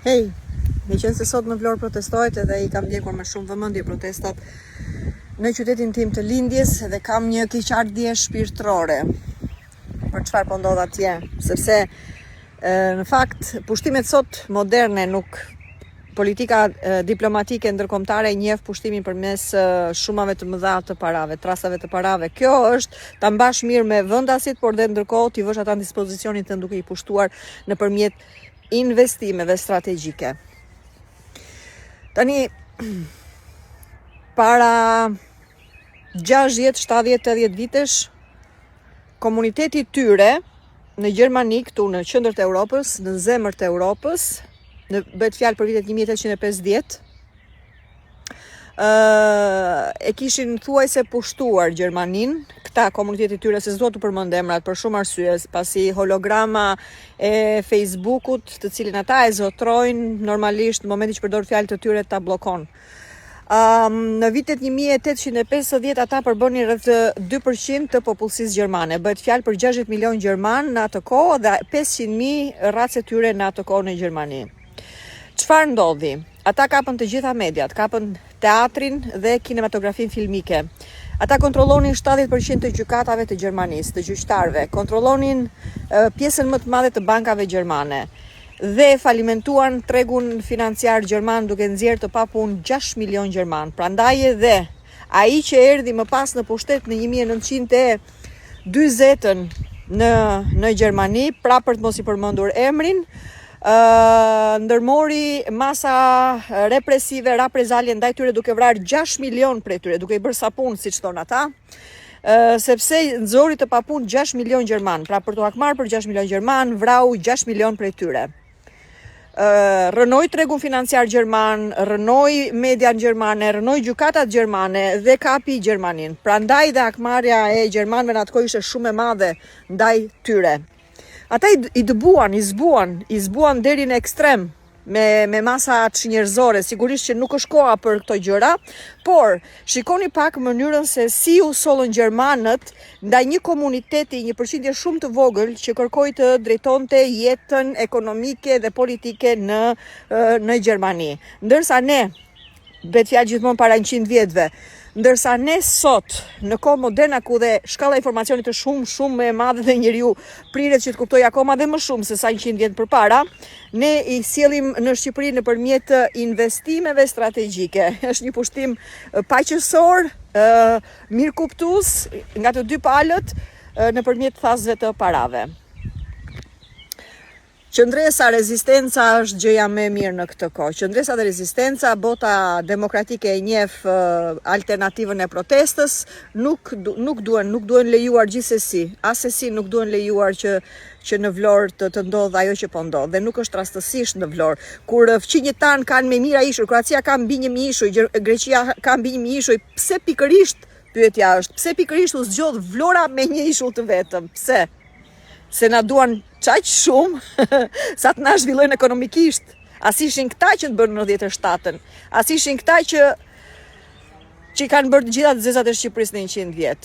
Hej, me qenë se sot në Vlorë protestohet edhe i kam ndjekur me shumë vëmendje protestat në qytetin tim të lindjes dhe kam një keqardhje shpirtërore për çfarë po ndodh atje, sepse në fakt pushtimet sot moderne politika diplomatike ndërkombëtare njeh pushtimin përmes shumave të mëdha të parave, trastave të parave. Kjo është ta mbash mirë me vendasit, por dhe ndërkohë t'i vësh ata në dispozicionin të duke i pushtuar nëpërmjet investimeve strategjike. Tani, para 60, 70, 80 vitesh, komuniteti tyre në Gjermani, këtu në qendër të Europës, në zemër të Europës, në bëhet fjalë për vitet 1850, e kishin thuajse pushtuar Gjermanin, këta komuniteti tyre, se s'do të përmend emrat për shumë arsye, pasi holograma e Facebookut, të cilin ata e zotrojnë, normalisht në momentin që përdor fjalët të tyre ta bllokon. Në vitet 1850 ata përbonin rreth 2% të popullsisë gjermane. Bëhet fjalë për 60 milion gjerman në atë kohë dhe 500.000 race tyre në atë kohë në Gjermani. Çfarë ndodhi? Ata kapën të gjitha mediat, kapën teatrin dhe kinematografin filmike. Ata kontrollonin 70% të gjykatave të Gjermanisë, të gjyqtarëve, kontrollonin pjesën më të madhe të bankave gjermane dhe falimentuan tregun financiar gjerman duke nxjerrë të papunë 6 milion gjerman. Prandaj edhe ai që erdhi më pas në pushtet në 1940 në Gjermani, pra për të mos i përmendur emrin, ndërmori masa represive, reprezalje ndaj tyre duke vrarë 6 milion prej tyre, duke i bërë sapun, siç thon ata, sepse nxori të papun 6 milion gjerman. Pra për të hakmarrë për 6 milion gjerman, vrau 6 milion prej tyre. Rënoi tregun financiar gjerman, rënoi median gjermane, rënoi gjykatat gjermane dhe kapi Gjermanin. Prandaj dhe hakmarrja e gjermanëve në atë kohë ishte shumë e madhe ndaj tyre. Ata i zbuan deri në ekstrem me masa çnjerëzore. Sigurisht që nuk është koha për këto gjëra, por shikoni pak mënyrën se si u sollën gjermanët ndaj një komuniteti, një përqindje shumë të vogël që kërkoi të drejtonte jetën ekonomike dhe politike në Gjermani. Ndërsa ne, bëhet fjalë gjithmonë para 100 vjetëve, ndërsa ne sot, në kohë moderne ku dhe shkalla e informacionit është shumë e madhe dhe njeriu priret që të kuptojë akoma dhe më shumë se sa 100 vjet përpara, ne i sjellim në Shqipëri nëpërmjet investimeve strategjike. Është një pushtim paqësor, mirëkuptues nga të dy palët nëpërmjet thasëve të parave. Qëndresa, rezistenca është gjëja më e mirë në këtë kohë. Qëndresa dhe rezistenca, bota demokratike e njeh alternativën e protestës, nuk duhen lejuar gjithsesi. Asesi nuk duhen lejuar që në Vlorë të ndodhë ajo që po ndodh. Dhe nuk është rastësisht në Vlorë, kur fqinjet tanë kanë me mira ishuj, Kroacia ka mbi 1.000 ishuj, Greqia ka mbi 1.000 ishuj. Pse pikërisht, pyetja është, pse pikërisht u zgjodh Vlora me një ishull të vetëm? Pse? Se na duan qaq shumë sa të na zhvillojnë ekonomikisht. As ishin këta që të bërë në 97-ën. As ishin këta që kanë bërë të gjitha të zezat e Shqipërisë në 100 vjet.